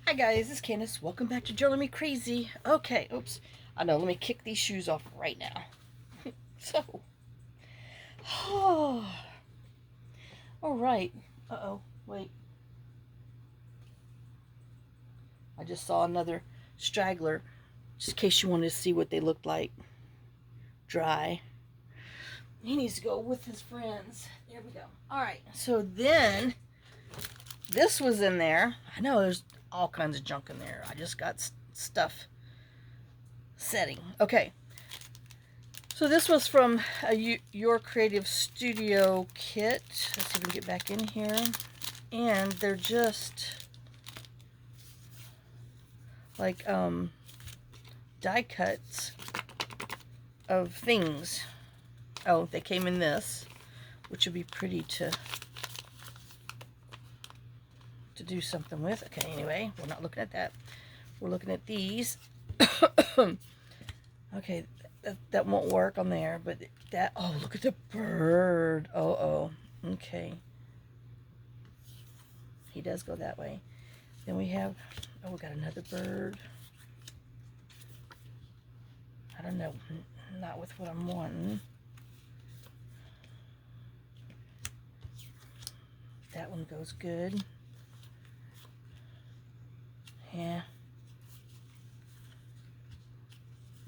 Hi guys, it's Candace. Welcome back to Journal Me Crazy. Okay, oops. I know, let me kick these shoes off right now. So, alright. Uh-oh, wait. I just saw another straggler, just in case you wanted to see what they looked like. Dry. He needs to go with his friends. There we go. Alright, so then, this was in there. I know there's all kinds of junk in there. I just got stuff setting. Okay. So this was from a Your Creative Studio kit. Let's see if we can get back in here. And they're just like die cuts of things. Oh, they came in this, which would be pretty to do something with. Okay, anyway, we're not looking at that. We're looking at these. Okay, that won't work on there, but that, oh, look at the bird. Oh, okay. He does go that way. Then we have, oh, we got another bird. I don't know, not with what I'm wanting. That one goes good. Yeah.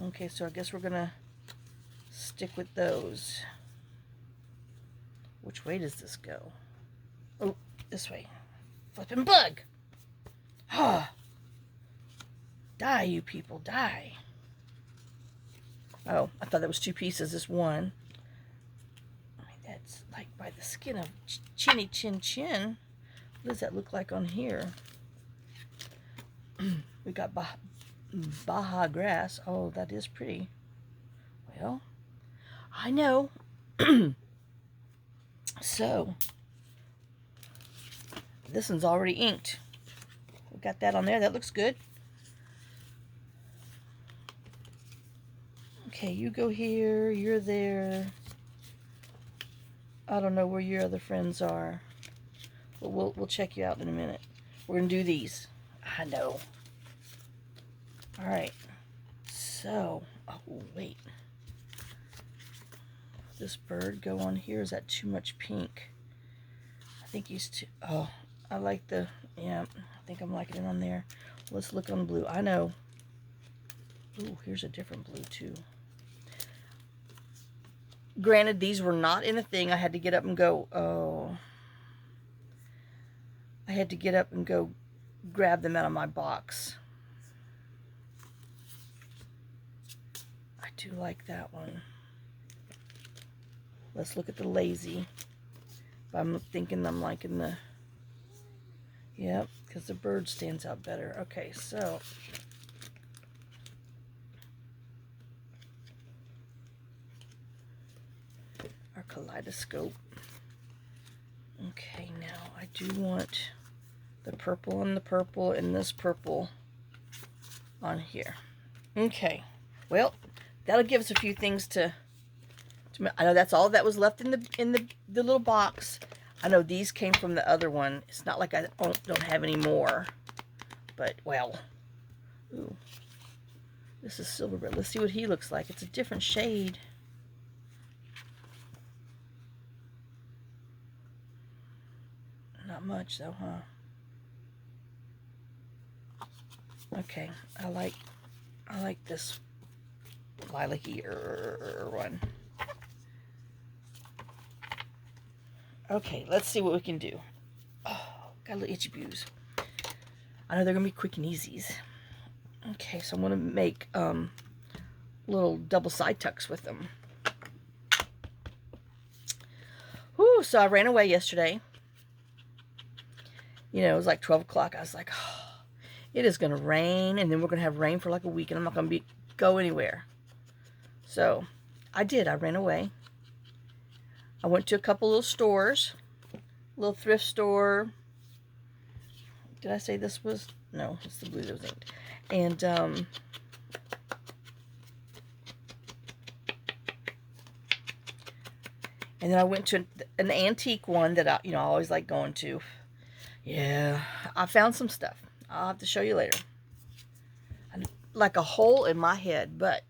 Okay, so I guess we're gonna stick with those. Which way does this go? Oh, this way. Flippin' bug! Ah! Die, you people, die. Oh, I thought that was two pieces. This one. I mean, that's like by the skin of chinny chin chin. What does that look like on here? We got Baja grass. Oh, that is pretty. Well, I know. So, this one's already inked. We got that on there. That looks good. Okay, you go here. You're there. I don't know where your other friends are, but we'll check you out in a minute. We're gonna do these. I know. All right. So, oh wait. This bird go on here? Is that too much pink? I think he's too, oh, I like the, yeah, I think I'm liking it on there. Let's look on blue. I know. Ooh, here's a different blue too. Granted, these were not in a thing. I had to get up and go, oh. I had to get up and go grab them out of my box. I do like that one. Let's look at the lazy. I'm thinking I'm liking the, yep, because the bird stands out better. Okay, so our kaleidoscope. Okay, now I do want the purple on the purple and this purple on here. Okay, well, that'll give us a few things to I know that's all that was left in the little box. I know these came from the other one. It's not like I don't have any more. But, well. Ooh. This is Silverbird. Let's see what he looks like. It's a different shade. Not much though, huh? Okay. I like this lilac-y one. Okay, let's see what we can do. Oh, got a little itchy boos. I know they're going to be quick and easies. Okay, so I'm going to make little double side tucks with them. Whew, so I ran away yesterday. You know, it was like 12 o'clock. I was like, oh, it is going to rain, and then we're going to have rain for like a week, and I'm not going to go anywhere. So, I did. I ran away. I went to a couple little stores, little thrift store. Did I say this was? No, it's the blue that was inked. And then I went to an antique one that I always like going to. Yeah, I found some stuff. I'll have to show you later. Like a hole in my head, but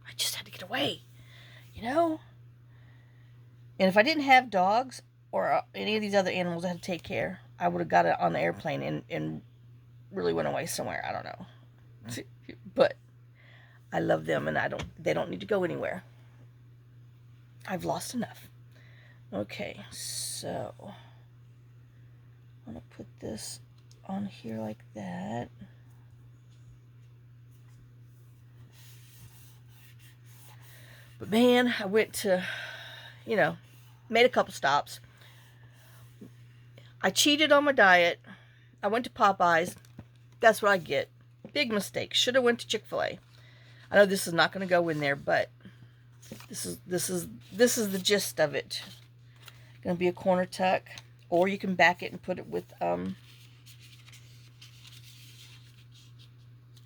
I just had to get away, you know? And if I didn't have dogs or any of these other animals I had to take care, I would have got it on the airplane and really went away somewhere. I don't know. But I love them, and they don't need to go anywhere. I've lost enough. Okay, so I'm going to put this on here like that. But man, I went to, made a couple stops. I cheated on my diet. I went to Popeyes. That's what I get. Big mistake. Should have went to Chick-fil-A. I know this is not going to go in there, but this is the gist of it. Going to be a corner tuck, or you can back it and put it with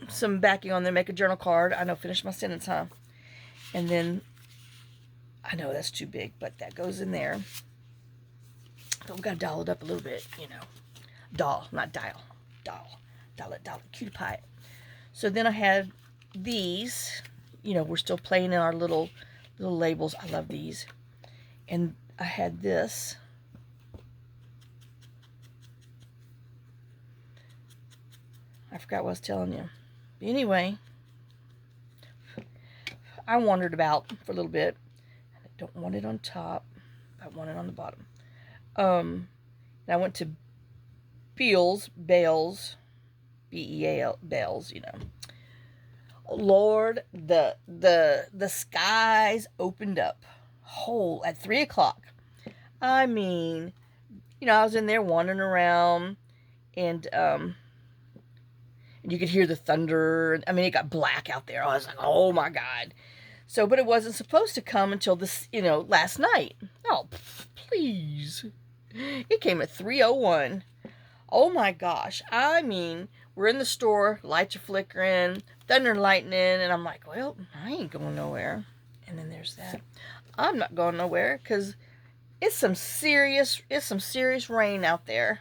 some backing on there. Make a journal card. I know. Finish my sentence, huh? And then, I know that's too big, but that goes in there. But we got to dial it up a little bit, Doll, not dial. Doll it, cutie pie. So then I had these. We're still playing in our little labels. I love these. And I had this. I forgot what I was telling you. But anyway, I wandered about for a little bit. I don't want it on top. I want it on the bottom. I went to Bales, B-E-A-L, Bales, Lord, the skies opened up whole at 3 o'clock. I mean, I was in there wandering around, and you could hear the thunder. I mean, it got black out there. I was like, oh my God. So, but it wasn't supposed to come until this, last night. Oh, please. It came at 3:01. Oh my gosh. I mean, we're in the store, lights are flickering, thunder and lightning, and I'm like, well, I ain't going nowhere. And then there's that. I'm not going nowhere because it's some serious rain out there.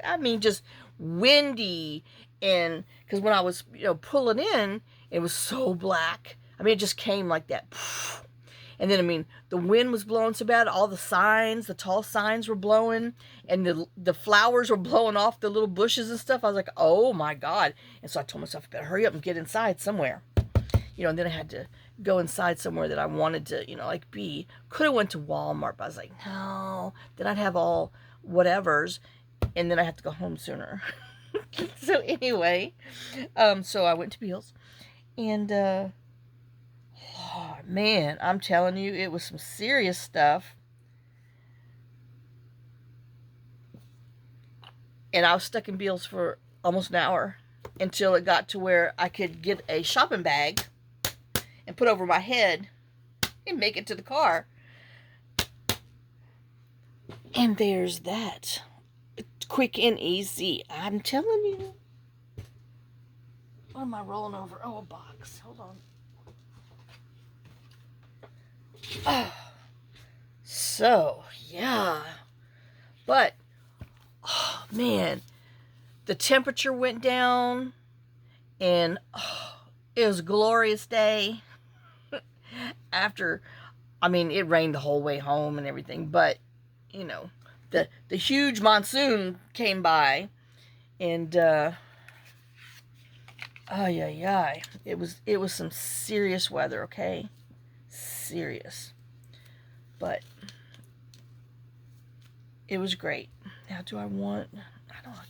I mean, just windy. And because when I was, pulling in, it was so black. I mean, it just came like that. And then, I mean, the wind was blowing so bad. All the tall signs were blowing. And the flowers were blowing off the little bushes and stuff. I was like, oh, my God. And so I told myself, I better hurry up and get inside somewhere. And then I had to go inside somewhere that I wanted to, be. Could have went to Walmart, but I was like, no. Then I'd have all whatevers. And then I have to go home sooner. So anyway, so I went to Beals. And, oh, man, I'm telling you, it was some serious stuff. And I was stuck in Beals for almost an hour until it got to where I could get a shopping bag and put over my head and make it to the car. And there's that. Quick and easy. I'm telling you. What am I rolling over? Oh, a box. Hold on. Oh. So, yeah. But, oh, man. The temperature went down. And, it was a glorious day. After, I mean, it rained the whole way home and everything. But, the huge monsoon came by, and it was some serious weather, okay? Serious. But it was great. Now, I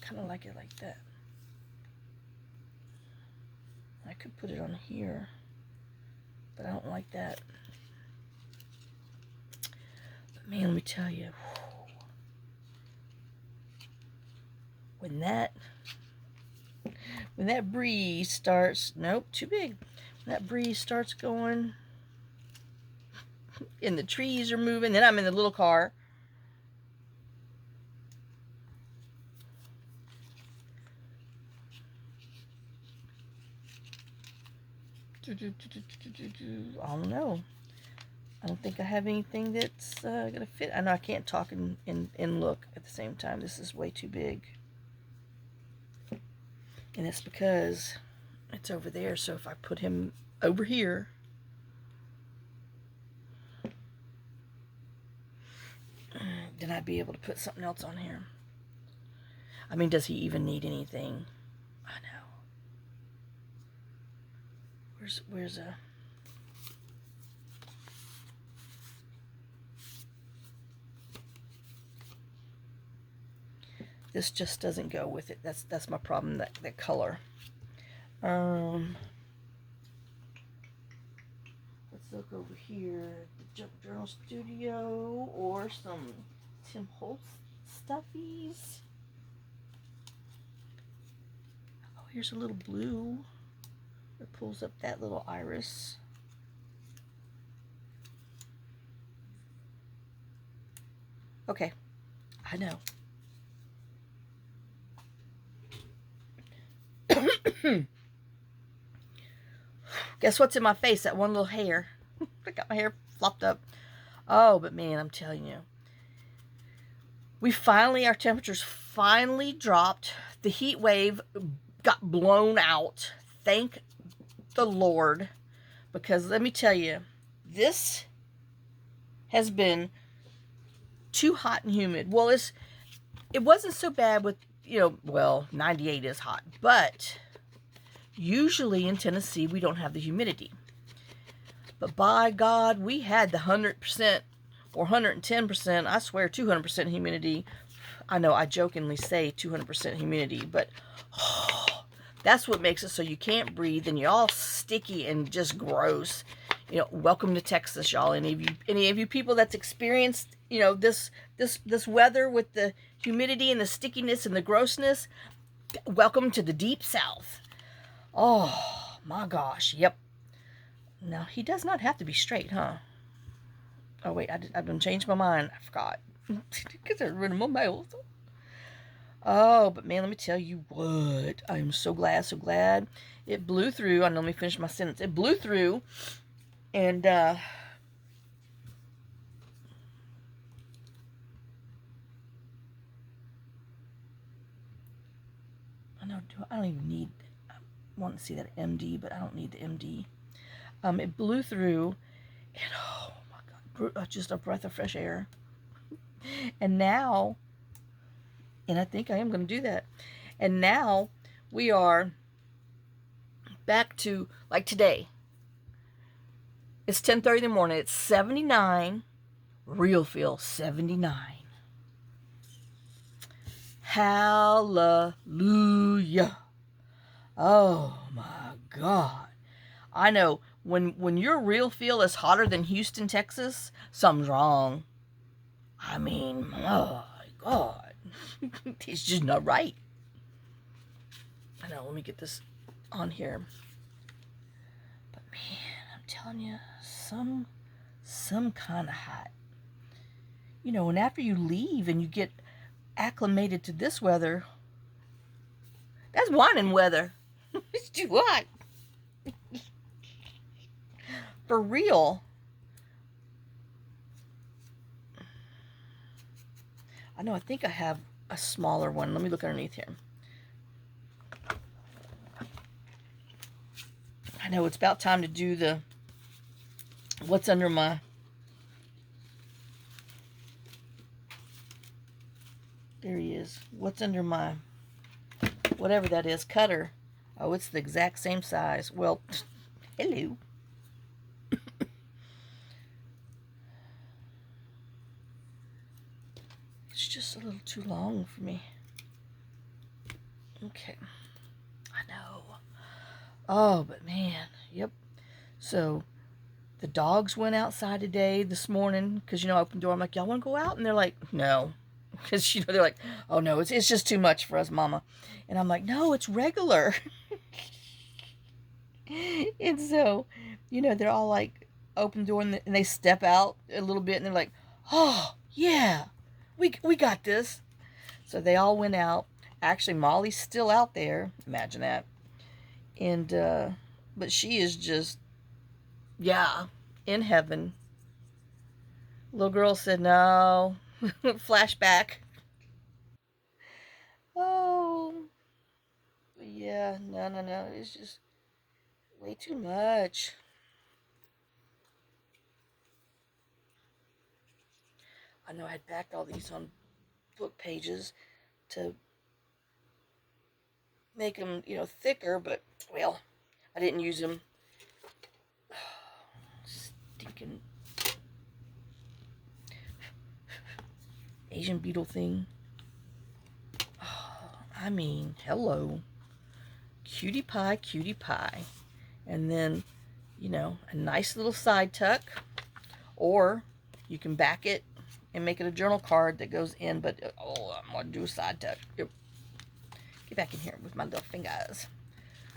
kind of like it like that. I could put it on here, but I don't like that. But man, let me tell you, when that breeze starts, nope, too big. When that breeze starts going, and the trees are moving, then I'm in the little car. I don't know. I don't think I have anything that's gonna fit. I know I can't talk and look at the same time. This is way too big. And it's because it's over there. So if I put him over here, then I'd be able to put something else on here. I mean, does he even need anything? I know. Where's a... This just doesn't go with it. That's my problem, that color. Let's look over here at the Junk Journal Studio or some Tim Holtz stuffies. Oh, here's a little blue that pulls up that little iris. Okay, I know. Guess what's in my face? That one little hair. I got my hair flopped up. Oh, but man, I'm telling you. Our temperatures finally dropped. The heat wave got blown out. Thank the Lord. Because let me tell you, this has been too hot and humid. Well, it wasn't so bad with, 98 is hot. But usually in Tennessee, we don't have the humidity. But by God, we had the 100% or 110%, I swear 200% humidity. I know I jokingly say 200% humidity, but that's what makes it so you can't breathe and you're all sticky and just gross. Welcome to Texas, y'all. Any of you people that's experienced, this weather with the humidity and the stickiness and the grossness, welcome to the deep South. Oh my gosh, yep. Now, he does not have to be straight, huh? Oh, wait, I done changed my mind. I forgot. Because I rid of my mouth. Oh, but man, let me tell you what. I am so glad. It blew through. I know, let me finish my sentence. It blew through. And, I know, I don't even need... I want to see that MD, but I don't need the MD. It blew through, and oh my God, just a breath of fresh air. And now, and I think I am going to do that. And now we are back to, like today, it's 10:30 in the morning. It's 79, real feel 79. Hallelujah. Oh my God. I know. When your real feel is hotter than Houston, Texas, something's wrong. I mean, oh my God. It's just not right. I know, let me get this on here. But man, I'm telling you, some kind of hot. And after you leave and you get acclimated to this weather, that's whining weather. It's too hot. For real. I know, I think I have a smaller one. Let me look underneath here. I know, it's about time to do the what's under my... There he is. What's under my... whatever that is, cutter. Oh, it's the exact same size. Well, hello. It's just a little too long for me. Okay. I know. Oh, but man, yep. So, the dogs went outside today, this morning, because, I opened the door. I'm like, y'all want to go out? And they're like, no. Because, they're like, oh, no, it's just too much for us, Mama. And I'm like, no, it's regular. And so, they're all like, open door, and they step out a little bit, and they're like, oh, yeah, we got this. So they all went out. Actually, Molly's still out there. Imagine that. And, but she is just, yeah, in heaven. Little girl said, no. Flashback. Oh, yeah. No, no, no. It's just way too much. I know I had backed all these on book pages to make them, you know, thicker, but, well, I didn't use them. Stinking Asian beetle thing. Oh, I mean, hello. Cutie pie, cutie pie. And then, you know, a nice little side tuck. Or you can back it and make it a journal card that goes in, but, oh, I'm going to do a side tuck. Yep. Get back in here with my little fingers.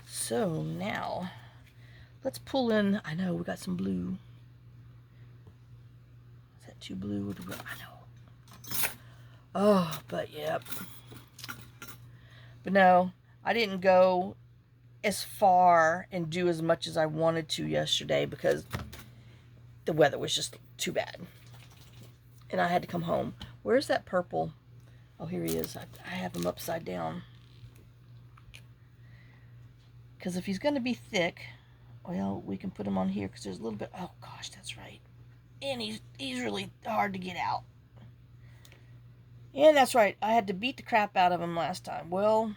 So now, let's pull in, I know, we got some blue. Is that too blue? I know. Oh, but yep. But no, I didn't go as far and do as much as I wanted to yesterday because the weather was just too bad. And I had to come home. Where's that purple? Oh, here he is. I have him upside down. Because if he's going to be thick, well, we can put him on here because there's a little bit. Oh, gosh, that's right. And he's really hard to get out. And that's right. I had to beat the crap out of him last time. Well,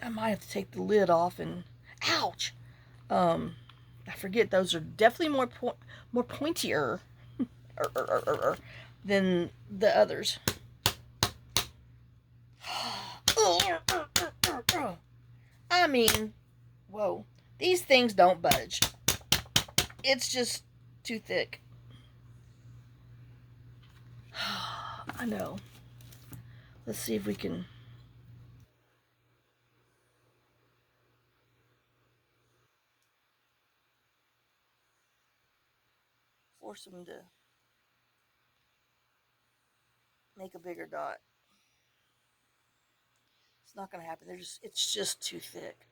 I might have to take the lid off and... Ouch! I forget, those are definitely more pointier than the others. I mean, whoa. These things don't budge. It's just too thick. I know. Let's see if we can... force them to make a bigger dot. It's not going to happen. It's just too thick.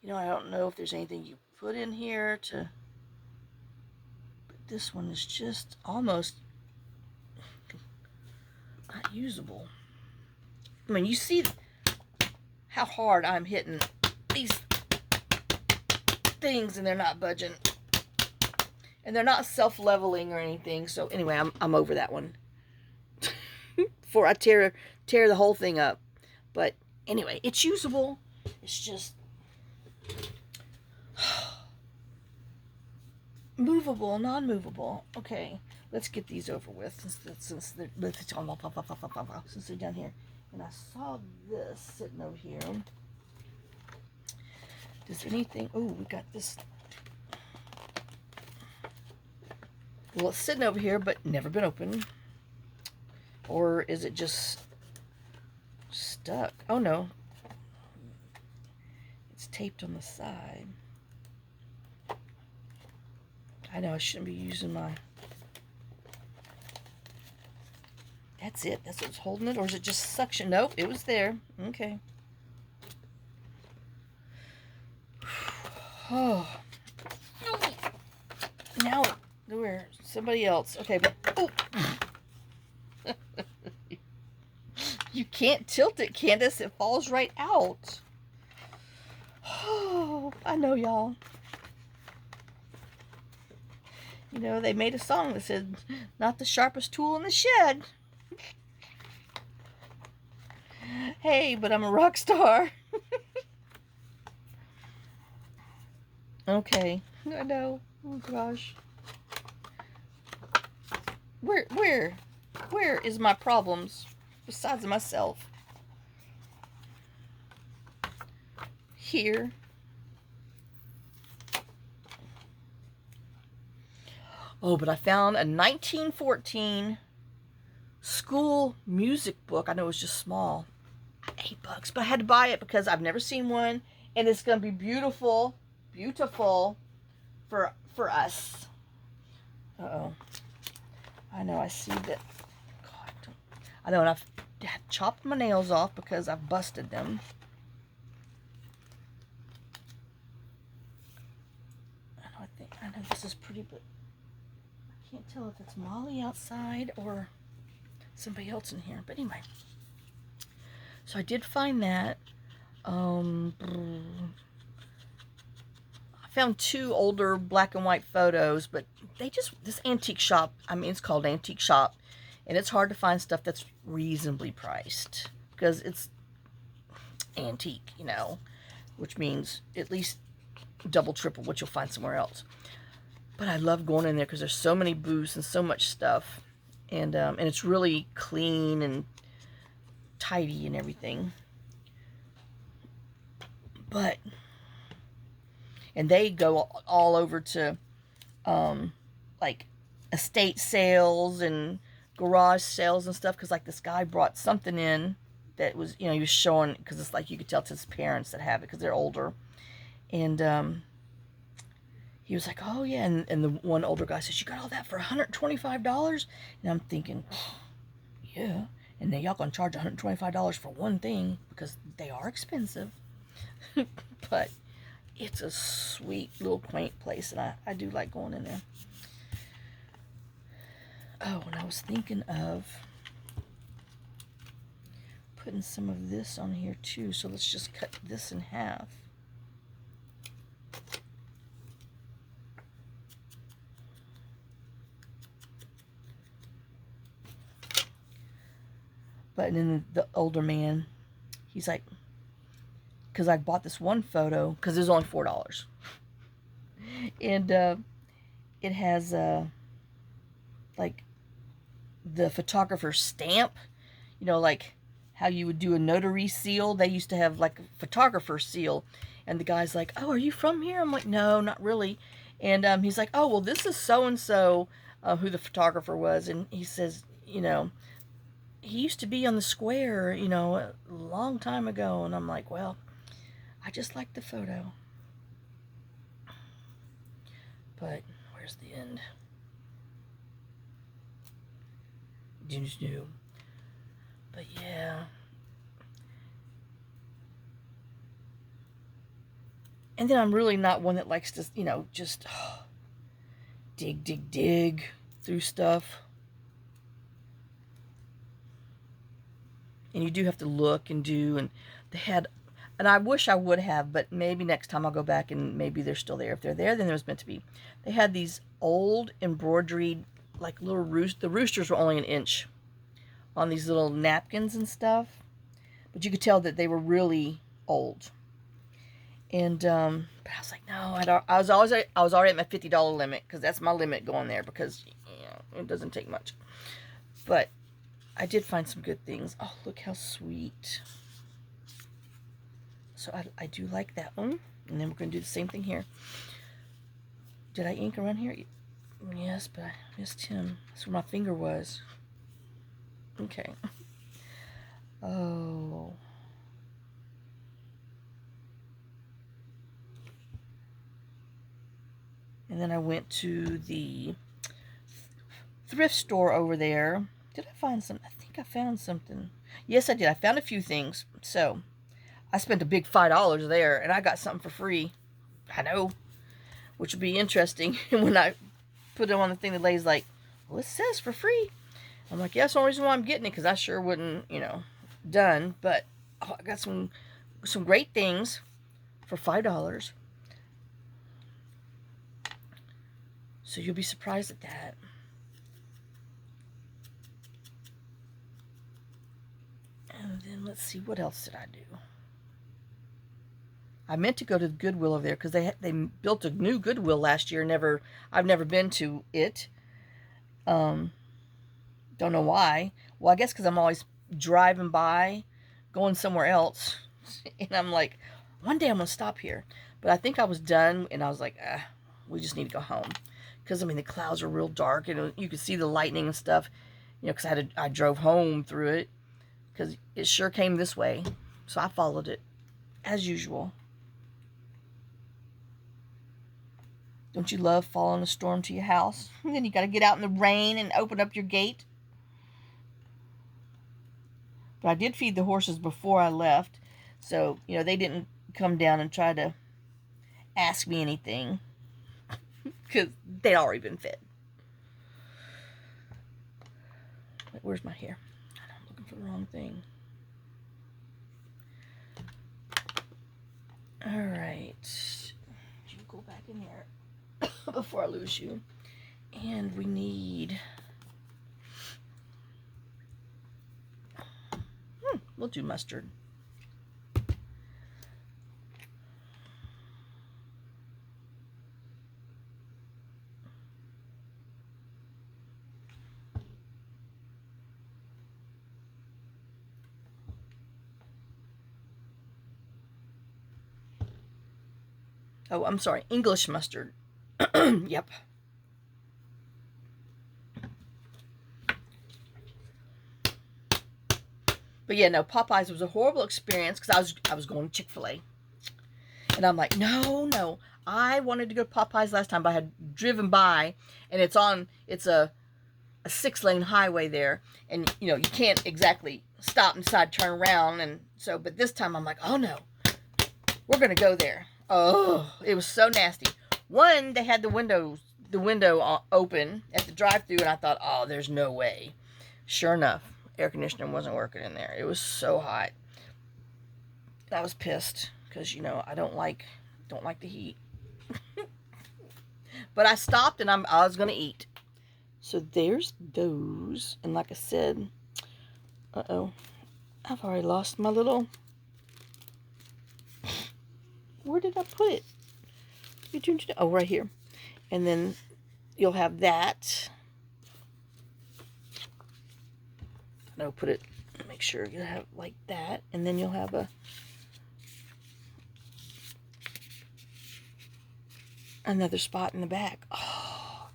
You know, I don't know if there's anything you put in here to... But this one is just almost not usable. I mean, you see how hard I'm hitting these things and they're not budging. And they're not self-leveling or anything. So anyway, I'm over that one. Before I tear the whole thing up. But anyway, it's usable. It's just movable, non-movable. Okay, let's get these over with since they're down here. And I saw this sitting over here. Does anything... Oh, we got this... Well, it's sitting over here, but never been opened. Or is it just stuck? Oh, no. It's taped on the side. I know I shouldn't be using my... That's it. That's what's holding it. Or is it just suction? Nope, it was there. Okay. Oh. Now, where? Somebody else. Okay, but... Oh. You can't tilt it, Candace. It falls right out. Oh, I know, y'all. You know, they made a song that said, not the sharpest tool in the shed. Hey, but I'm a rock star. Okay. I know. Oh, gosh. Where is my problems besides myself? Here. Oh, but I found a 1914 school music book. I know it was just small. $8, but I had to buy it because I've never seen one, and it's going to be beautiful, beautiful for us. Uh-oh. I know, I see that. God, I know, and I've chopped my nails off because I've busted them. I know this is pretty, but I can't tell if it's Molly outside or somebody else in here. But anyway, so I did find that. I found 2 older black and white photos, but this antique shop, I mean, it's called Antique Shop, and it's hard to find stuff that's reasonably priced because it's antique, you know, which means at least double, triple what you'll find somewhere else. But I love going in there because there's so many booths and so much stuff, and it's really clean and tidy and everything. But and they go all over to like estate sales and garage sales and stuff, because like this guy brought something in that was, you know, he was showing, because it's like you could tell it's his parents that have it because they're older. And he was like, oh yeah, and the one older guy says, you got all that for $125? And I'm thinking, yeah, and then y'all gonna charge $125 for one thing, because they are expensive. But it's a sweet little quaint place, and I do like going in there. Oh, and I was thinking of putting some of this on here too, so let's just cut this in half. But then the older man, he's like, because I bought this one photo, because it was only $4. And it has like the photographer's stamp, you know, like how you would do a notary seal. They used to have like a photographer's seal. And the guy's like, oh, are you from here? I'm like, no, not really. And he's like, oh, well, this is so-and-so, who the photographer was. And he says, you know, he used to be on the square, you know, a long time ago. And I'm like, well, I just like the photo. But where's the end? But yeah. And then I'm really not one that likes to, you know, just dig through stuff. And you do have to look and do, and they had, and I wish I would have, but maybe next time I'll go back and maybe they're still there. If they're there, then there was meant to be. They had these old embroidered, like little the roosters were only an inch on these little napkins and stuff, but you could tell that they were really old. And but I was like, no, I was already at my $50 limit, because that's my limit going there, because you know, it doesn't take much. But I did find some good things. Oh, look how sweet. So I do like that one. And then we're going to do the same thing here. Did I ink around here? Yes, but I missed him. That's where my finger was. Okay. Oh. And then I went to the thrift store over there. Did I find something? I think I found something. Yes, I did. I found a few things. So I spent a big $5 there, and I got something for free. I know, which would be interesting. And when I put it on the thing, the lady's like, well, it says for free. I'm like, yeah, that's the only reason why I'm getting it, because I sure wouldn't, you know, done. But oh, I got some great things for $5. So you'll be surprised at that. And then let's see, what else did I do? I meant to go to the Goodwill over there, because they built a new Goodwill last year. I've never been to it. Don't know why. Well, I guess because I'm always driving by, going somewhere else, and I'm like, one day I'm gonna stop here. But I think I was done, and I was like, we just need to go home, because I mean the clouds are real dark, and you could see the lightning and stuff, you know, because I drove home through it, because it sure came this way, so I followed it as usual. Don't you love following a storm to your house? And then you got to get out in the rain and open up your gate. But I did feed the horses before I left, so, you know, they didn't come down and try to ask me anything, because they'd already been fed. Wait, where's my hair? I'm looking for the wrong thing. All right. You go back in there before I lose you. And we need... we'll do mustard. Oh, I'm sorry, English mustard. Yep. But yeah, no, Popeyes was a horrible experience because I was going to Chick-fil-A. And I'm like, no. I wanted to go to Popeyes last time, but I had driven by, and it's a 6-lane highway there, and you can't exactly stop and decide to turn around, and so, but this time I'm like, oh no, we're gonna go there. Oh, it was so nasty. One, they had the window open at the drive-thru, and I thought, oh, there's no way. Sure enough, air conditioner wasn't working in there. It was so hot. I was pissed because I don't like the heat. But I stopped, and I was gonna eat. So there's those, and like I said, uh-oh, I've already lost my little, where did I put it? Oh, right here. And then you'll have that. No, put it, make sure you have like that, and then you'll have another spot in the back. Oh,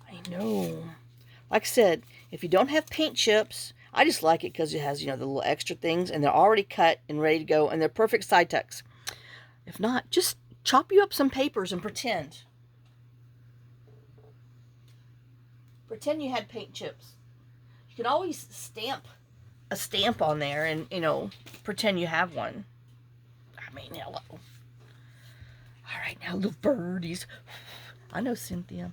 I know. Like I said, if you don't have paint chips, I just like it because it has, the little extra things, and they're already cut and ready to go, and they're perfect side tucks. If not, just chop you up some papers and pretend. Pretend you had paint chips. You can always stamp a stamp on there and, pretend you have one. I mean, hello. All right, now, little birdies. I know, Cynthia.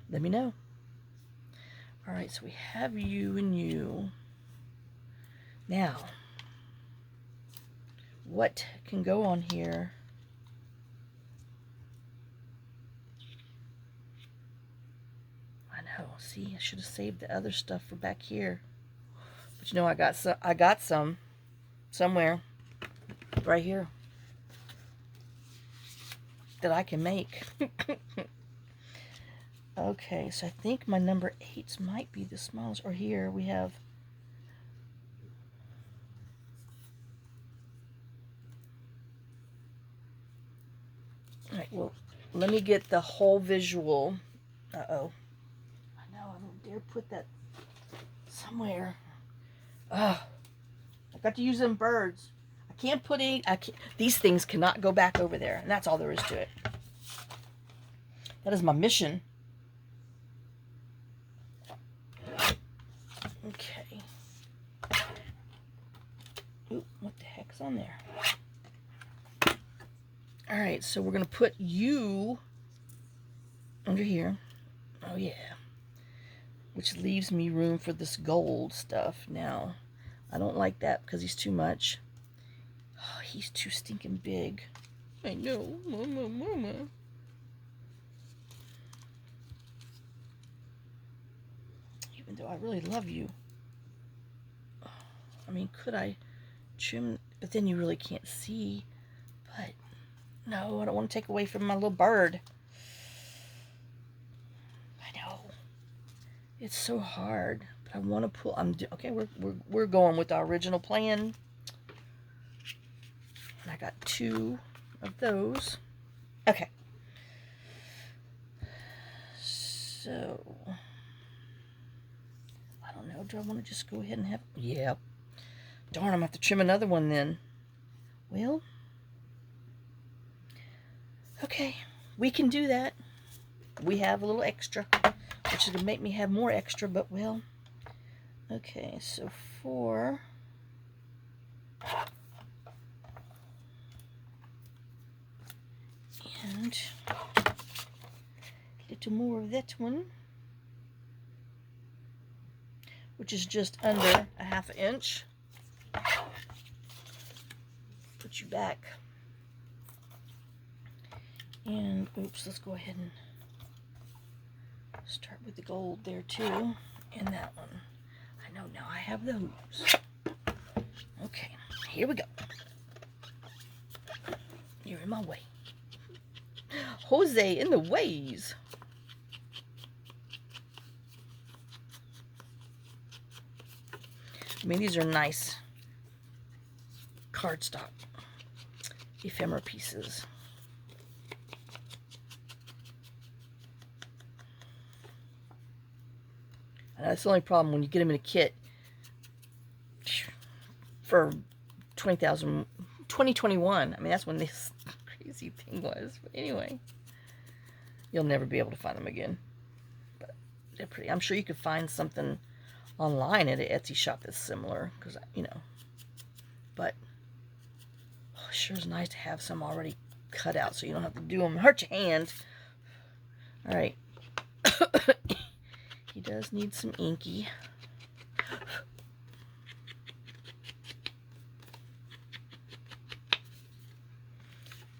Let me know. All right, so we have you and you. Now, what can go on here? I know. See, I should have saved the other stuff for back here. But I got some somewhere right here that I can make. Okay, so I think my number 8s might be the smallest. Or here we have. All right, well, let me get the whole visual. Uh-oh. I know, I don't dare put that somewhere. Ugh. I got to use them birds. I can't put any, these things cannot go back over there. And that's all there is to it. That is my mission. Okay. Ooh, what the heck's on there? All right, so we're going to put you under here. Oh, yeah. Which leaves me room for this gold stuff. Now, I don't like that because he's too much. Oh, he's too stinking big. I know. Mama. Even though I really love you. I mean, could I trim? But then you really can't see. But no, I don't want to take away from my little bird. I know. It's so hard. But I want to pull. Okay. We're going with the original plan. And I got 2 of those. Okay. So I don't know. Do I want to just go ahead and have? Yeah. Darn, I'm going to have to trim another one then. Well, okay, we can do that. We have a little extra, which is going to make me have more extra, but well, okay, so 4. And a little more of that one. which is just under a ½ inch. Put you back. And, oops, let's go ahead and start with the gold there too. And that one. I know now I have those. Okay, here we go. You're in my way. Jose in the ways. I mean, these are nice cardstock ephemera pieces. And that's the only problem when you get them in a kit for 2021. I mean, that's when this crazy thing was. But anyway, you'll never be able to find them again. But they're pretty. I'm sure you could find something online at an Etsy shop that's similar, because, you know. But oh, it sure is nice to have some already cut out so you don't have to do them. Hurt your hand. All right. He does need some inky.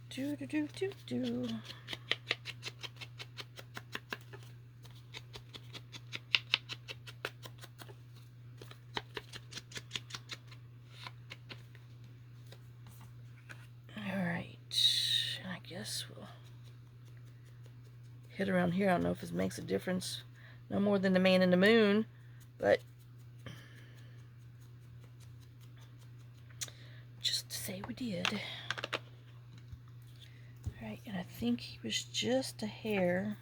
Do do do do do. All right, I guess we'll hit around here. I don't know if it makes a difference. No more than the man in the moon, but just to say we did. All right, and I think he was just a hair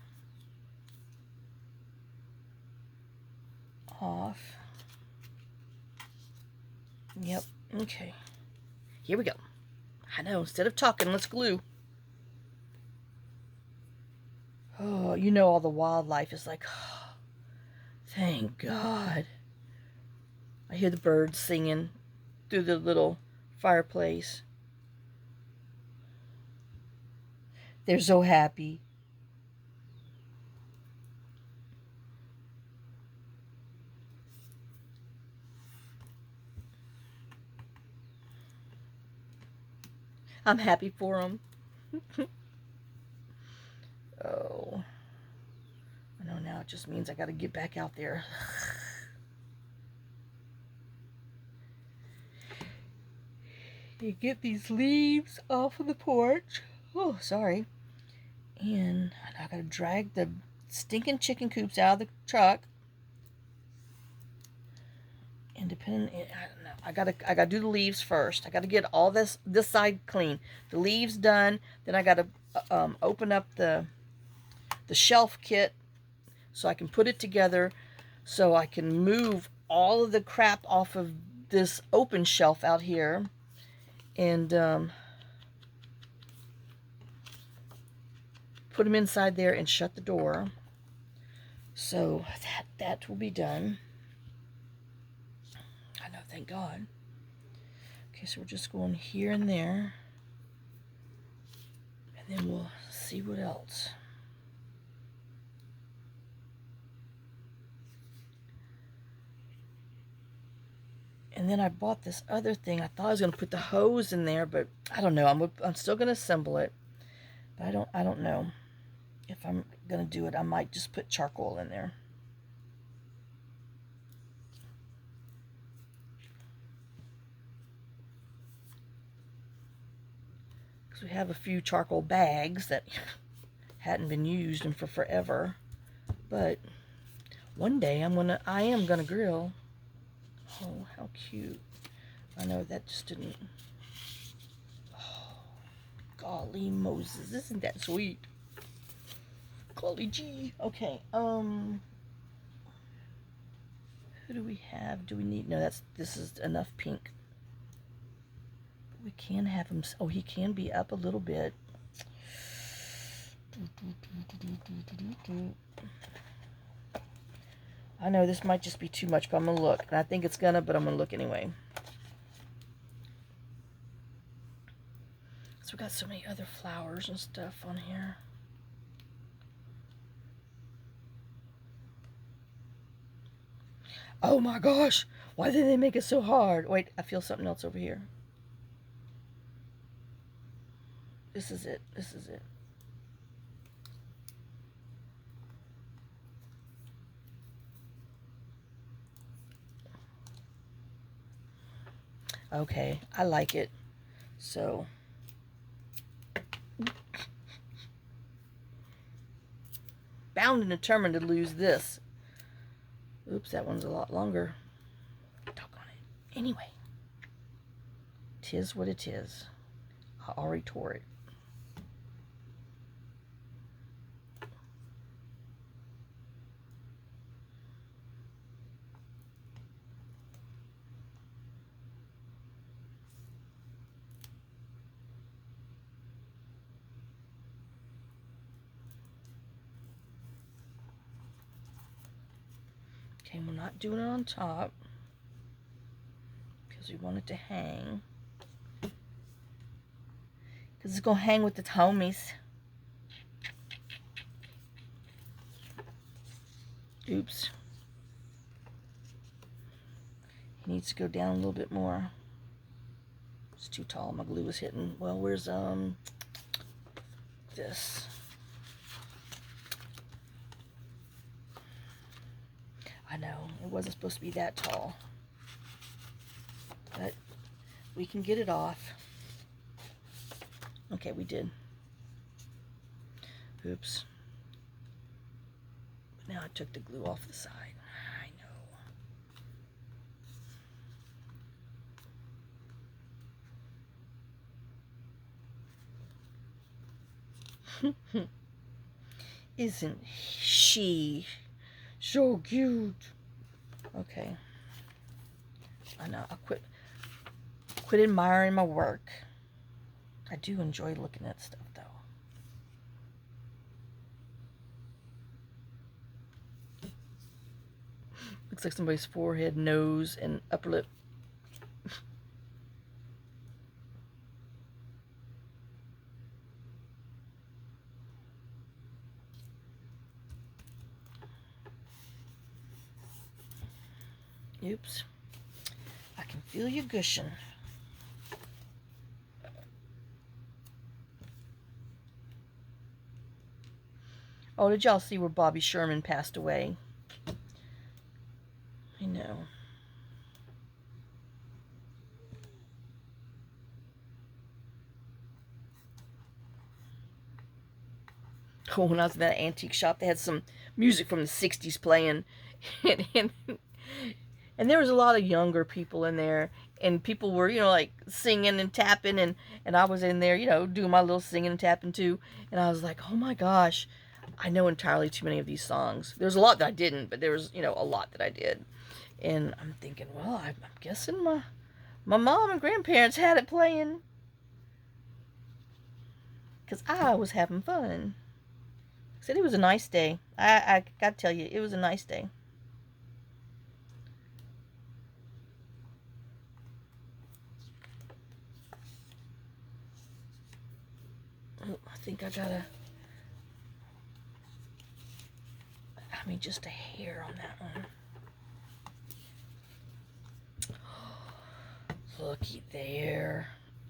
off. Yep, okay. Here we go. I know, instead of talking, let's glue. Oh, you know, all the wildlife is like, oh, thank God. I hear the birds singing through the little fireplace. They're so happy. I'm happy for them. Oh. I know now it just means I got to get back out there. You get these leaves off of the porch. Oh, sorry. And I got to drag the stinking chicken coops out of the truck. And depending, I don't know. I gotta do the leaves first. I gotta get all this side clean. The leaves done. Then I gotta open up the shelf kit so I can put it together, so I can move all of the crap off of this open shelf out here, and put them inside there and shut the door. So that will be done. I know, thank God. Okay, so we're just going here and there, and then we'll see what else. And then I bought this other thing. I thought I was going to put the hose in there, but I don't know. I'm still going to assemble it, but I don't know if I'm going to do it. I might just put charcoal in there. Because we have a few charcoal bags that hadn't been used in for forever. But one day I am gonna grill. Oh, how cute. I know that just didn't. Oh, golly Moses, isn't that sweet? Golly gee. Okay, who do we have? Do we need, no, this is enough pink. But we can have him, oh, he can be up a little bit. I know this might just be too much, but I'm gonna look. And I think it's gonna, but I'm gonna look anyway. So we got so many other flowers and stuff on here. Oh my gosh. Why did they make it so hard? Wait, I feel something else over here. This is it. This is it. Okay, I like it. So, bound and determined to lose this. Oops, that one's a lot longer. Talk on it. Anyway, 'tis what it is. I already tore it. Okay, we're not doing it on top because we want it to hang. Because it's going to hang with the homies. Oops. It needs to go down a little bit more. It's too tall. My glue was hitting. Well, where's this? I know, it wasn't supposed to be that tall. But we can get it off. Okay, we did. Oops. But now I took the glue off the side. I know. Isn't she so cute? Okay. I know. I'll quit admiring my work. I do enjoy looking at stuff, though. Looks like somebody's forehead, nose, and upper lip. Oops. I can feel you gushing. Oh, did y'all see where Bobby Sherman passed away? I know. Oh, when I was in that antique shop, they had some music from the 60s playing. And there was a lot of younger people in there. And people were, like singing and tapping. And I was in there, doing my little singing and tapping too. And I was like, oh my gosh, I know entirely too many of these songs. There's a lot that I didn't, but there was, a lot that I did. And I'm thinking, well, I'm guessing my mom and grandparents had it playing. Because I was having fun. I said it was a nice day. I got to tell you, it was a nice day. Oh, I think I gotta... just a hair on that one. Looky there.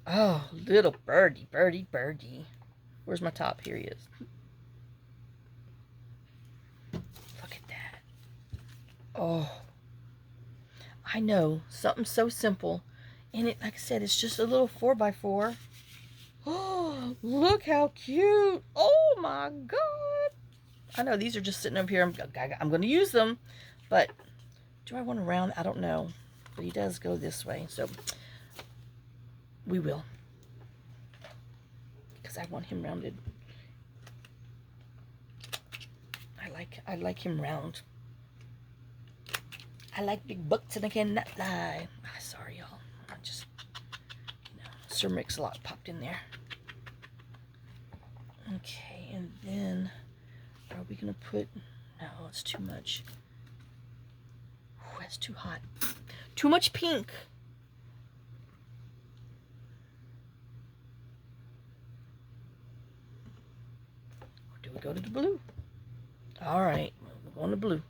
Oh, little birdie, birdie, birdie. Where's my top? Here he is. Look at that. Oh. I know. Something so simple. And it, like I said, it's just a little 4x4. Oh, look how cute. Oh my God. I know these are just sitting up here. I'm going to use them. But do I want to round? I don't know. But he does go this way. So we will. Because I want him rounded. I like him round. I like big butts and I cannot lie. Sorry, y'all. I just, Sir Mix-a-Lot popped in there. Okay, and then are we going to put... No, it's too much. Ooh, that's too hot. Too much pink. Or do we go to the blue? All right, we're going to blue.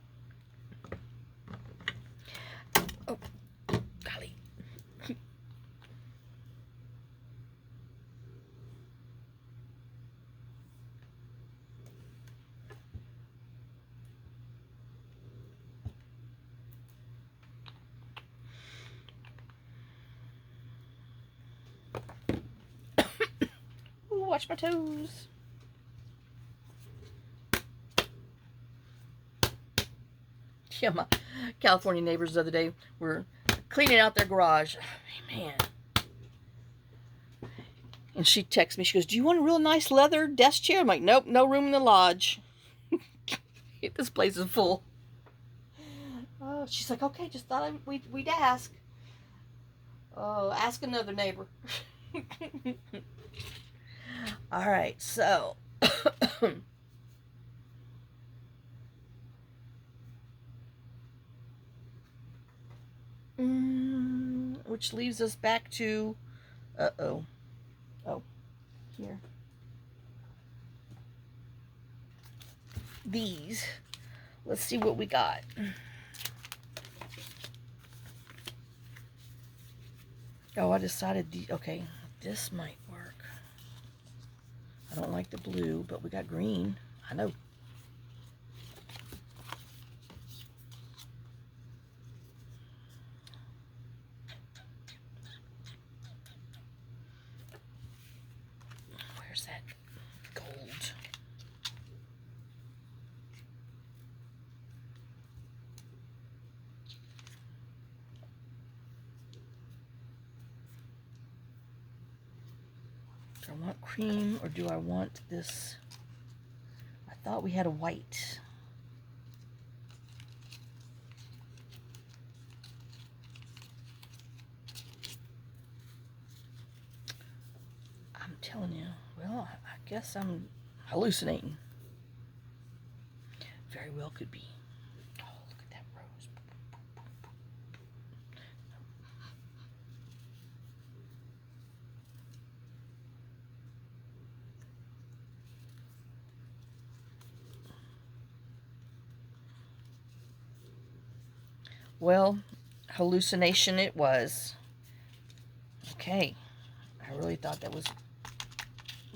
watch my toes. Yeah, my California neighbors the other day were cleaning out their garage. Man. And she texts me. She goes, "Do you want a real nice leather desk chair?" I'm like, "Nope, no room in the lodge. This place is full." Oh, she's like, "Okay, just thought we'd ask." Oh, ask another neighbor. All right, so which leaves us back to oh, here. These. Let's see what we got. Oh, I decided, okay, this might work. I don't like the blue, but we got green. I know. Where's that gold? Do I want cream or do I want this? I thought we had a white. I'm telling you, well, I guess I'm hallucinating. Very well could be. Oh, look at that rose. Well, hallucination it was. Okay. I really thought that was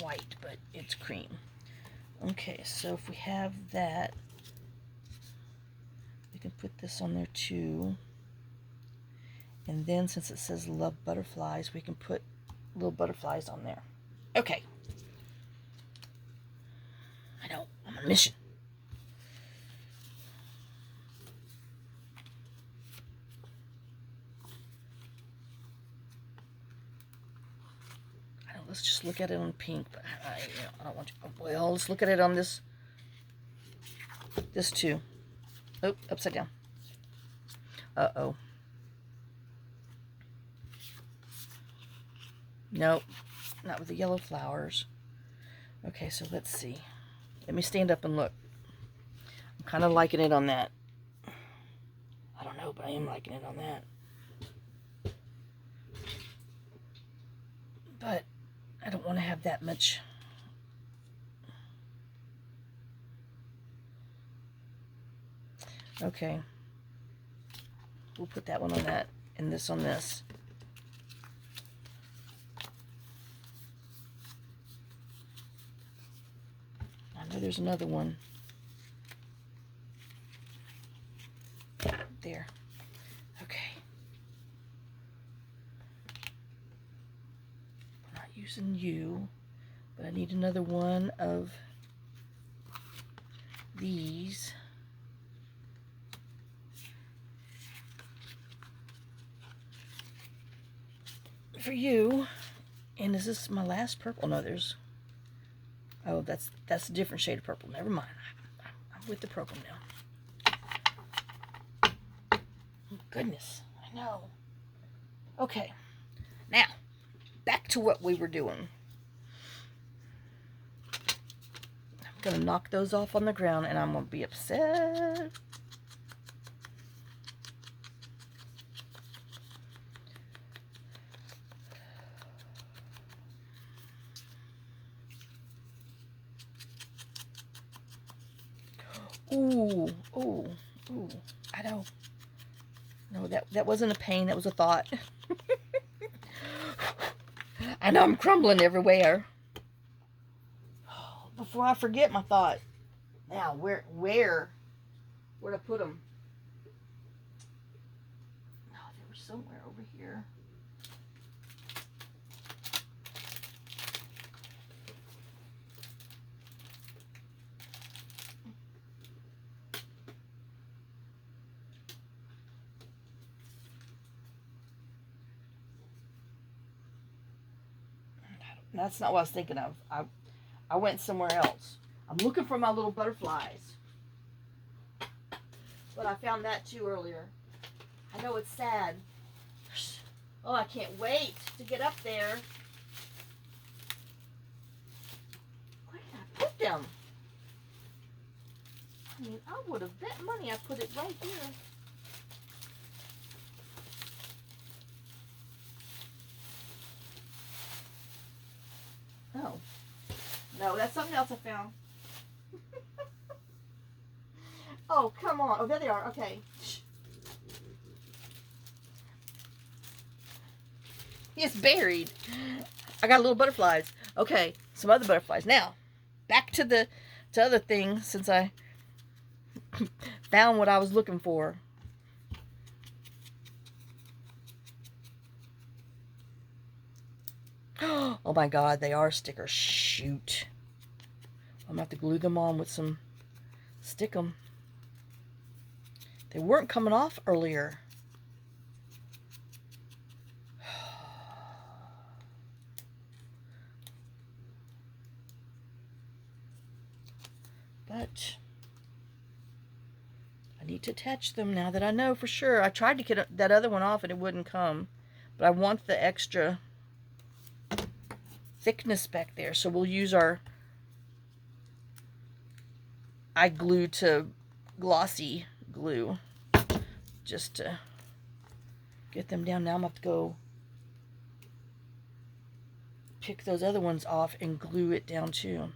white, but it's cream. Okay, so if we have that, we can put this on there too. And then since it says love butterflies, we can put little butterflies on there. Okay. I know, I'm on a mission. I know, let's just look at it on pink, but I don't want to. Well, let's look at it on this too. Oh, upside down. Uh-oh. Nope, not with the yellow flowers. Okay, so let's see. Let me stand up and look. I'm kind of liking it on that. I don't know, but I am liking it on that. But I don't want to have that much. Okay. We'll put that one on that and this on this. I know there's another one. There. Okay. I'm not using you, but I need another one of these. For you. And is this my last purple? No, there's... Oh, that's a different shade of purple. Never mind. I'm with the purple now. Oh, goodness. I know. Okay. Now, back to what we were doing. I'm going to knock those off on the ground and I'm going to be upset. Ooh, ooh, ooh. I know. No, that wasn't a pain. That was a thought. And I'm crumbling everywhere. Before I forget my thought. Now, where'd I put them? Oh, they were somewhere over here. That's not what I was thinking of. I went somewhere else. I'm looking for my little butterflies. But I found that too earlier. I know it's sad. Oh, I can't wait to get up there. Where did I put them? I mean, I would have bet money I put it right here. Oh. No, that's something else I found. Oh, come on. Oh, there they are. Okay. It's buried. I got little butterflies. Okay, some other butterflies. Now, back to other things since I found what I was looking for. Oh my God, they are stickers. Shoot. I'm going to have to glue them on with some stickum. They weren't coming off earlier. But I need to attach them now that I know for sure. I tried to get that other one off and it wouldn't come. But I want the extra thickness back there. So we'll use our eye glue to glossy glue just to get them down. Now I'm going to have to go pick those other ones off and glue it down too.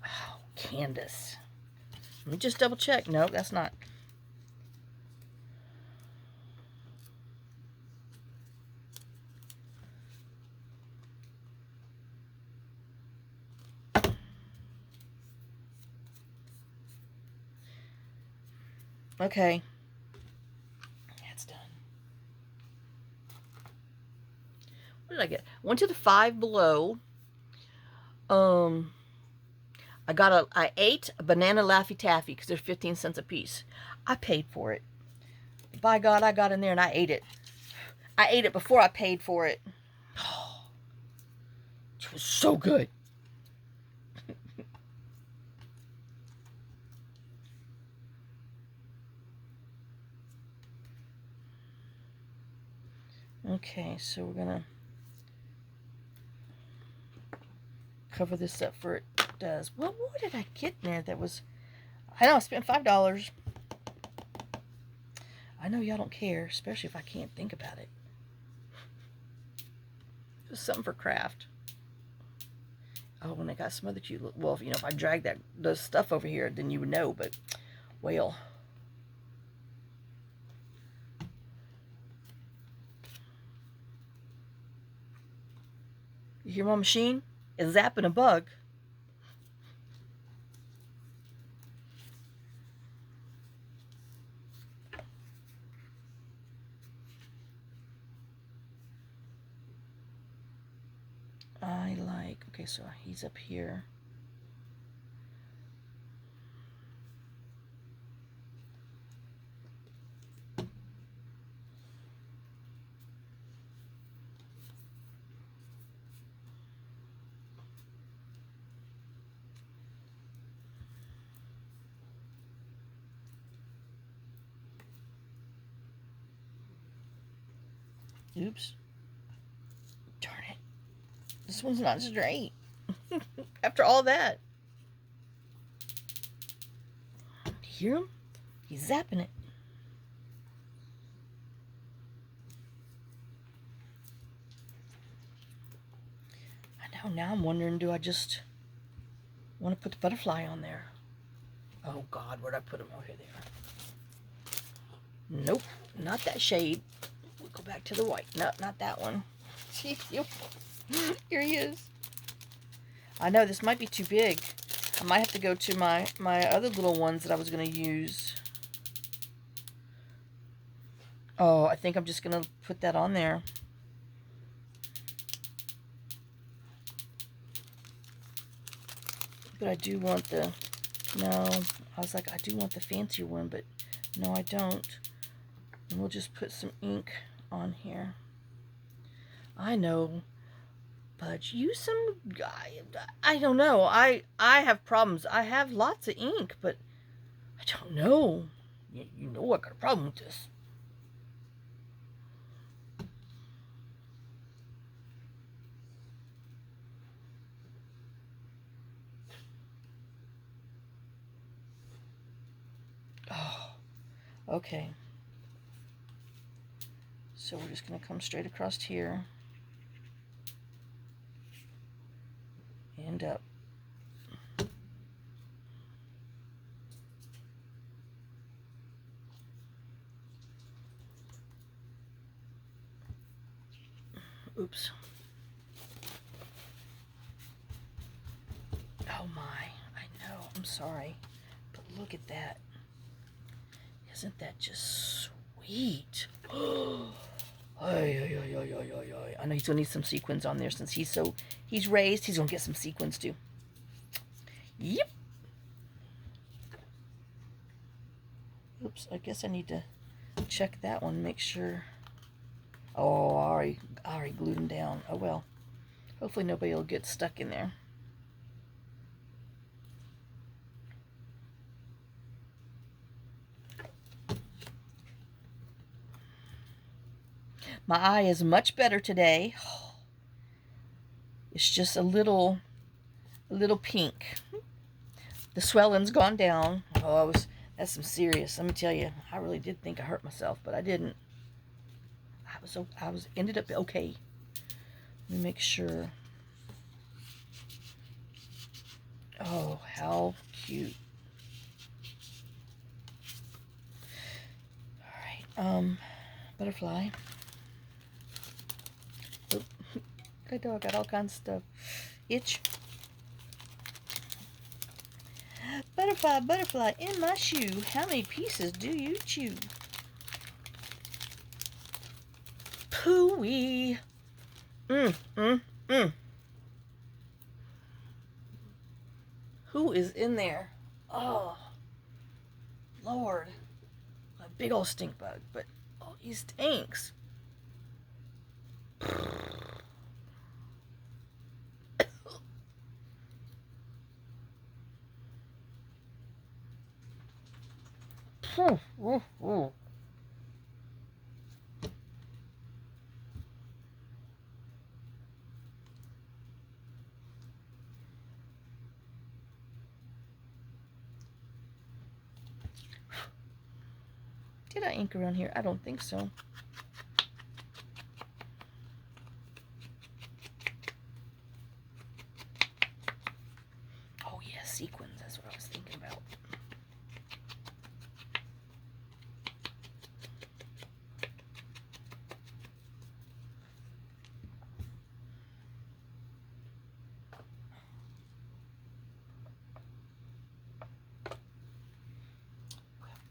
Oh, Candace. Let me just double check. No, that's not. Okay. That's done. What did I get? Went to the Five Below. I ate a banana Laffy Taffy because they're 15 cents a piece. I paid for it. By God, I got in there and I ate it. I ate it before I paid for it. Oh, it was so good. Okay, so we're gonna cover this up for it does. What did I get in there that was... I know I spent $5. I know y'all don't care, especially if I can't think about it. Just something for craft. Oh, and I got some other cute... Well, you know, if I drag the stuff over here, then you would know, but... Well... You hear my machine? It's zapping a bug. Okay, so he's up here. Oops. Darn it. This one's not straight. After all that. You hear him? He's zapping it. I know. Now I'm wondering, do I just want to put the butterfly on there? Oh, God. Where'd I put him? Over there. Nope. Not that shade. We'll go back to the white. No, not that one. Here he is. I know this might be too big. I might have to go to my other little ones that I was going to use. Oh, I think I'm just going to put that on there. But I do want the... No, I was like, I do want the fancier one, but no, I don't. And we'll just put some ink on here. I know, but use some, I don't know. I have problems. I have lots of ink, but I don't know. You know I got a problem with this. Oh, okay. So we're just going to come straight across here and up. Oops. Oh my, I know, I'm sorry, but look at that. Isn't that just sweet? I know he's gonna need some sequins on there since he's raised. He's gonna get some sequins too. Yep. Oops, I guess I need to check that one, make sure. Oh, I already glued them down. Oh well. Hopefully nobody will get stuck in there. My eye is much better today. It's just a little pink. The swelling's gone down. Oh, that's some serious. Let me tell you, I really did think I hurt myself, but I didn't. I ended up okay. Let me make sure. Oh, how cute. All right, butterfly. Oh, good dog, got all kinds of stuff. Itch. Butterfly, butterfly, in my shoe, how many pieces do you chew? Pooey. Who is in there? Oh, Lord. A big old stink bug, but oh, he stinks. Did I ink around here? I don't think so. Oh yeah, sequins. That's what I was thinking about.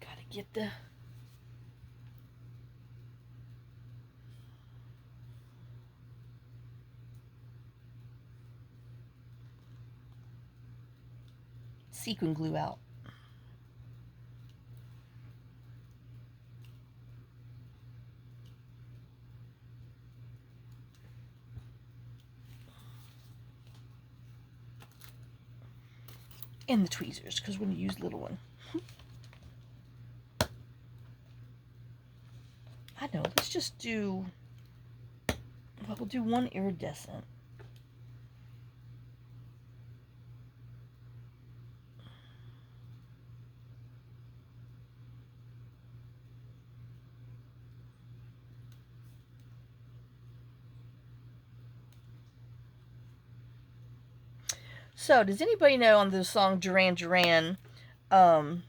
Gotta get the sequin glue out. And the tweezers, because we're going to use little one. I know, let's just do, well, we'll do one iridescent. So, does anybody know on the song Duran Duran, When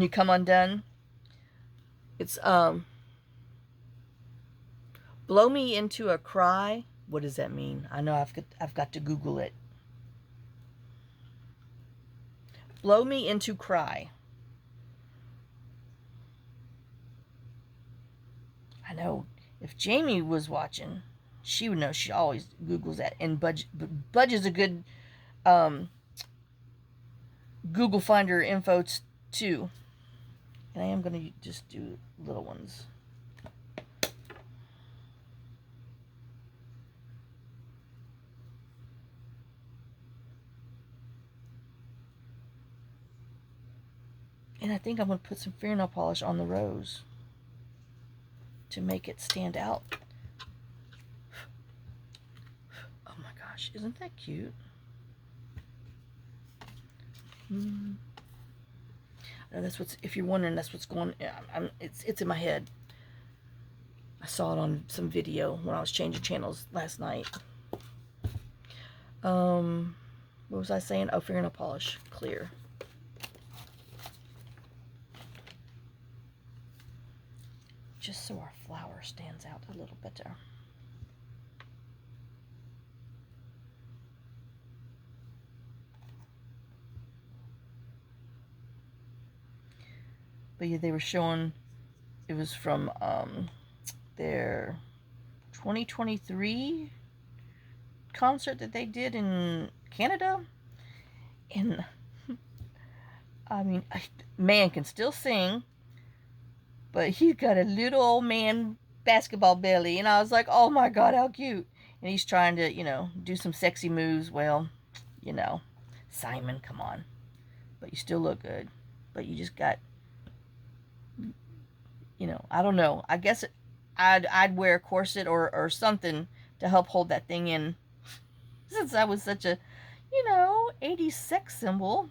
You Come Undone, it's, blow me into a cry. What does that mean? I know I've got to Google it. Blow me into cry. I know if Jamie was watching, she would know. She always Googles that. And Budge is a good Google Finder info too. And I am going to just do little ones. And I think I'm going to put some fingernail polish on the rose to make it stand out. Oh my gosh, isn't that cute? That's what's, if you're wondering, that's what's going on. It's in my head. I saw it on some video when I was changing channels last night. What was I saying? Oh, fingernail polish, clear. Just so our flower stands out a little better. But yeah, they were showing, it was from their 2023 concert that they did in Canada. And I mean, man can still sing, but he's got a little old man basketball belly. And I was like, oh my God, how cute. And he's trying to, you know, do some sexy moves. Well, you know, Simon, come on. But you still look good. But you just got, you know, I don't know. I guess I'd wear a corset or something to help hold that thing in. Since I was such a, you know, 80s sex symbol.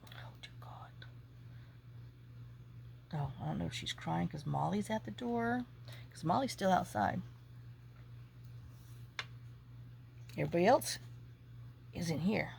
Oh, dear God. Oh, I don't know if she's crying because Molly's at the door. Because Molly's still outside. Everybody else is in here.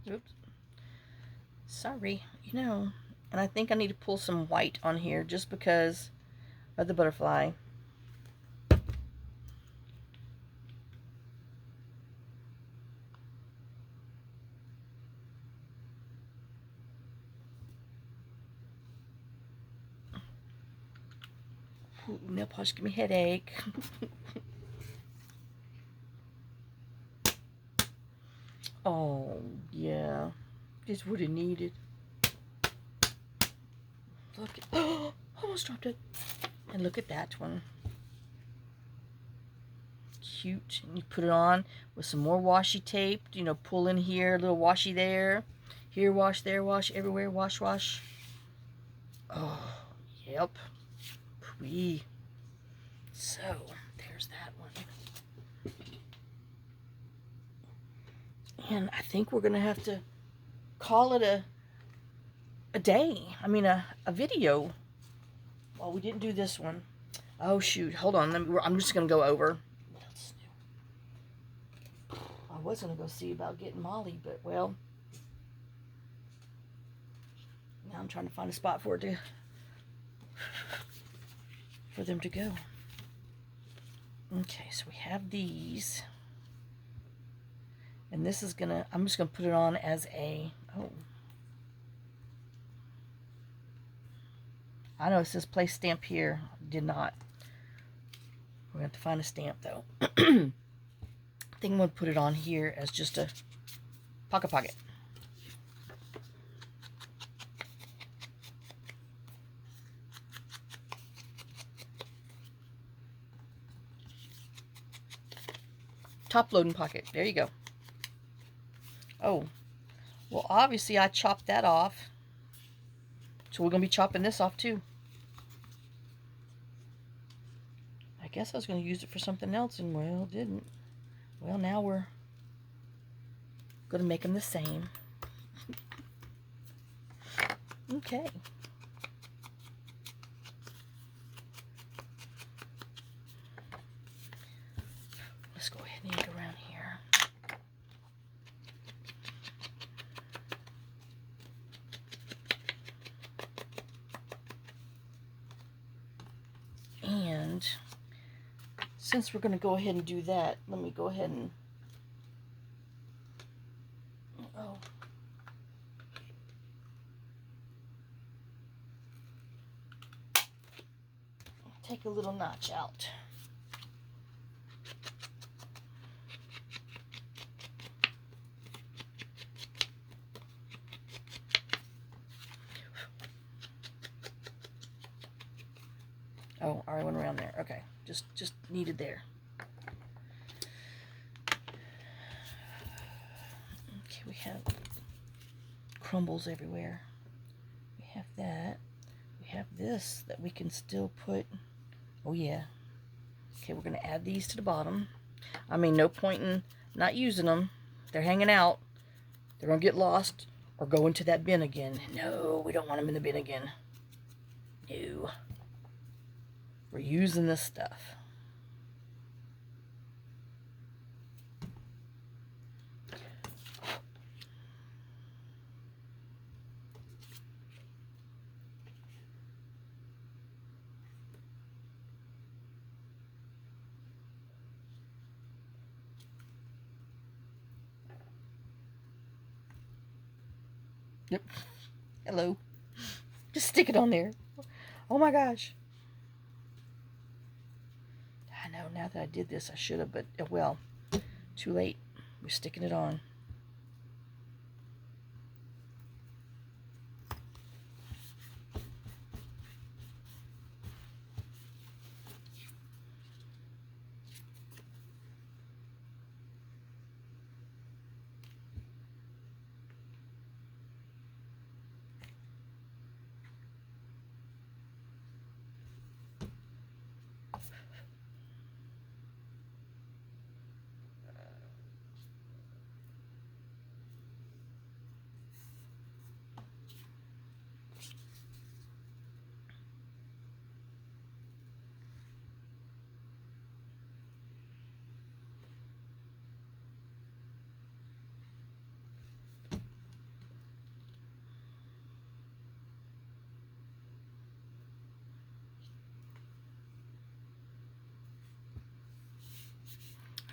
Oops. Sorry. You know, and I think I need to pull some white on here just because of the butterfly. Ooh, nail polish give me a headache. Oh, yeah. Just what it needed. Look at, oh, almost dropped it. And look at that one. Cute. And you put it on with some more washi tape. You know, pull in here, a little washi there. Here, wash, there, wash, everywhere, wash, wash. Oh, yep. Wee. So, there's that one. And I think we're going to have to call it a day. I mean, a video. Well, we didn't do this one. Oh, shoot. Hold on. I'm just going to go over. What else is new? I was going to go see about getting Molly, but, well, now I'm trying to find a spot for them to go. Okay, so we have these. And this is gonna, I'm just gonna put it on as a, oh. I know it says place stamp here. Did not. We're gonna have to find a stamp though. I think I'm gonna put it on here as just a pocket. Top loading pocket. There you go. Oh, well, obviously I chopped that off. So we're going to be chopping this off too. I guess I was going to use it for something else and, well, didn't. Well, now we're going to make them the same. Okay. Let's go ahead and yank around here. And since we're going to go ahead and do that, let me go ahead and take a little notch out. Oh, I already went around there. Okay, just needed there. Okay, we have crumbles everywhere. We have that. We have this that we can still put. Oh yeah. Okay, we're gonna add these to the bottom. I mean, no point in not using them. They're hanging out. They're gonna get lost or go into that bin again. No, we don't want them in the bin again. No. We're using this stuff. Yep. Hello. Just stick it on there. Oh my gosh. I know, now that I did this, I should have, but, well, too late. We're sticking it on.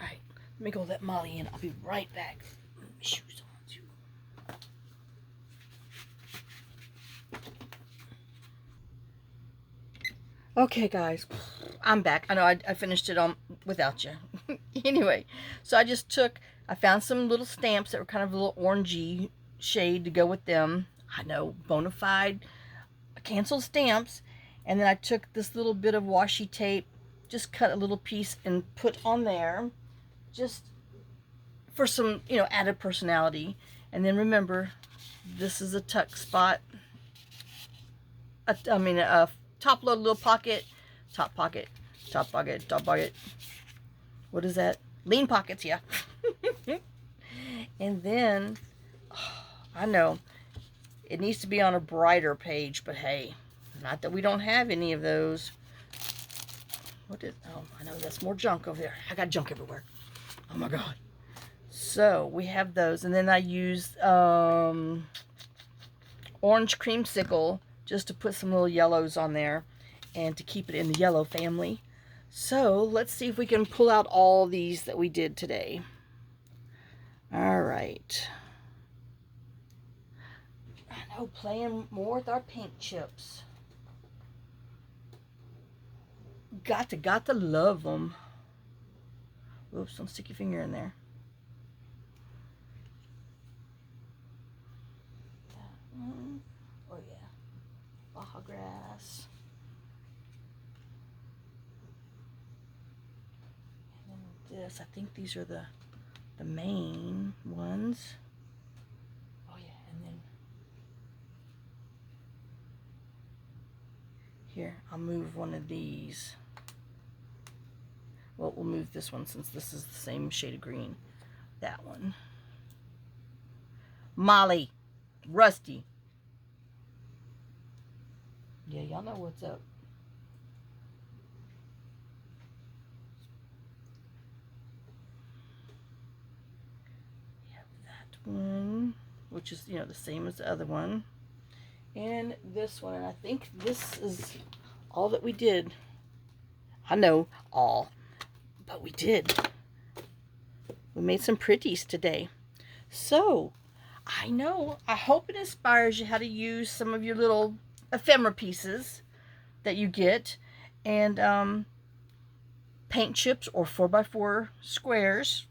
Alright, let me go let Molly in. I'll be right back. Put my shoes on too. Okay, guys, I'm back. I know I finished it on without you. Anyway, so I found some little stamps that were kind of a little orangey shade to go with them. I know, bona fide canceled stamps. And then I took this little bit of washi tape, just cut a little piece and put on there, just for some, added personality. And then remember, this is a tuck spot. A top load little pocket, top pocket, top pocket, top pocket. What is that? Lean pockets, yeah. And then, I know, it needs to be on a brighter page, but hey, not that we don't have any of those. Oh, I know that's more junk over there. I got junk everywhere. Oh my God. So we have those, and then I used orange creamsicle just to put some little yellows on there and to keep it in the yellow family. So let's see if we can pull out all these that we did today. All right. I know, playing more with our paint chips. Got to love them. Oops, don't stick your finger in there. Oh yeah, Baja grass. And then this, I think these are the main ones. Oh yeah, and then Here, I'll move one of these. Well, we'll move this one since this is the same shade of green. That one. Molly. Rusty. Yeah, y'all know what's up. We have that one, which is, you know, the same as the other one. And this one, and I think this is all that we did. I know, all. But we did. We made some pretties today. So, I know, I hope it inspires you how to use some of your little ephemera pieces that you get. And paint chips or 4x4 squares.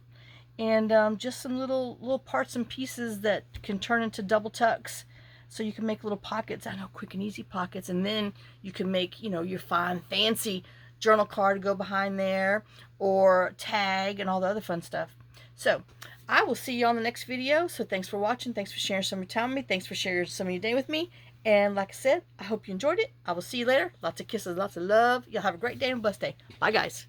And just some little parts and pieces that can turn into double tucks. So you can make little pockets. I know, quick and easy pockets. And then you can make, you know, your fine, fancy journal card to go behind there, or tag and all the other fun stuff. So I will see you on the next video. So thanks for watching. Thanks for sharing some of your time with me. Thanks for sharing some of your day with me. And like I said, I hope you enjoyed it. I will see you later. Lots of kisses, lots of love. You'll have a great day and a blessed day. Bye, guys.